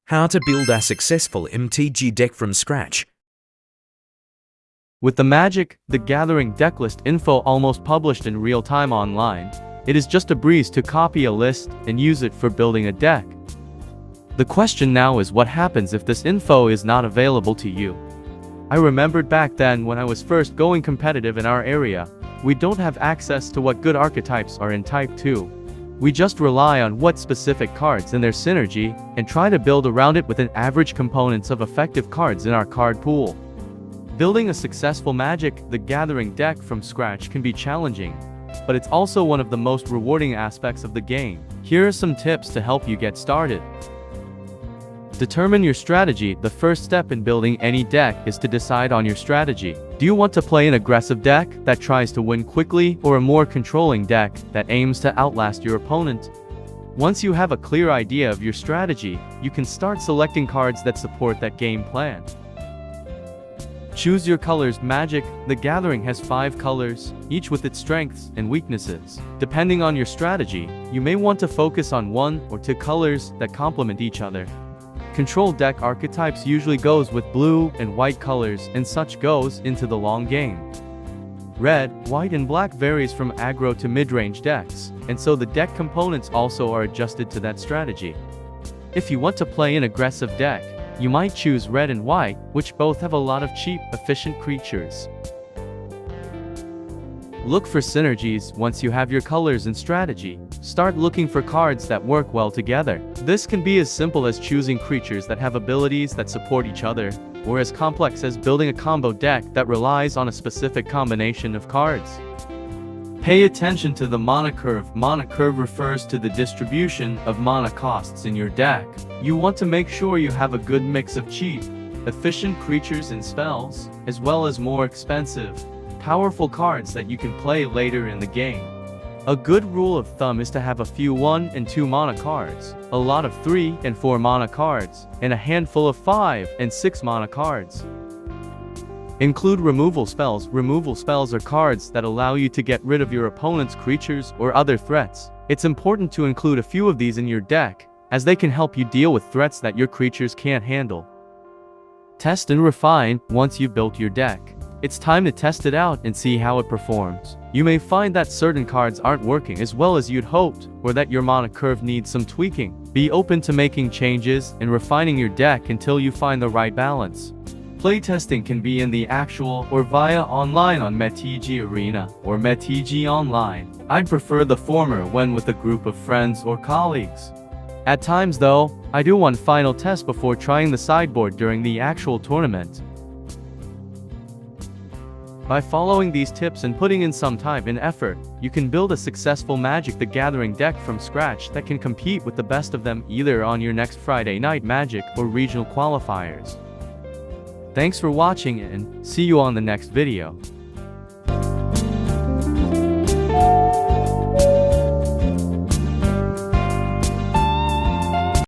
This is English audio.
How to build a successful MTG deck from scratch. With the Magic: The Gathering decklist info almost published in real time online, it is just a breeze to copy a list and use it for building a deck. The question now is, what happens if this info is not available to you? I remembered back then when I was first going competitive in our area, we don't have access to what good archetypes are in Type 2. We just rely on what specific cards and their synergy, and try to build around it with an average components of effective cards in our card pool. Building a successful Magic: The Gathering deck from scratch can be challenging, but it's also one of the most rewarding aspects of the game. Here are some tips to help you get started. Determine your strategy. The first step in building any deck is to decide on your strategy. Do you want to play an aggressive deck that tries to win quickly, or a more controlling deck that aims to outlast your opponent? Once you have a clear idea of your strategy, you can start selecting cards that support that game plan. Choose your colors. Magic: The Gathering has 5 colors, each with its strengths and weaknesses. Depending on your strategy, you may want to focus on 1 or 2 colors that complement each other. Control deck archetypes usually goes with blue and white colors, and such goes into the long game. Red, white and black varies from aggro to mid-range decks, and so the deck components also are adjusted to that strategy. If you want to play an aggressive deck, you might choose red and white, which both have a lot of cheap, efficient creatures. Look for synergies. Once you have your colors and strategy, start looking for cards that work well together. This can be as simple as choosing creatures that have abilities that support each other, or as complex as building a combo deck that relies on a specific combination of cards. Pay attention to the Monocurve. Monocurve refers to the distribution of mana costs in your deck. You want to make sure you have a good mix of cheap, efficient creatures and spells, as well as more expensive, powerful cards that you can play later in the game. A good rule of thumb is to have a few 1 and 2 mana cards, a lot of 3 and 4 mana cards, and a handful of 5 and 6 mana cards. Include removal spells. Removal spells are cards that allow you to get rid of your opponent's creatures or other threats. It's important to include a few of these in your deck, as they can help you deal with threats that your creatures can't handle. Test and refine. Once you've built your deck, it's time to test it out and see how it performs. You may find that certain cards aren't working as well as you'd hoped, or that your mana curve needs some tweaking. Be open to making changes and refining your deck until you find the right balance. Playtesting can be in the actual or via online on MTG Arena or MTG Online. I'd prefer the former when with a group of friends or colleagues. At times though, I do one final test before trying the sideboard during the actual tournament. By following these tips and putting in some time and effort, you can build a successful Magic: The Gathering deck from scratch that can compete with the best of them either on your next Friday night Magic or regional qualifiers. Thanks for watching and see you on the next video.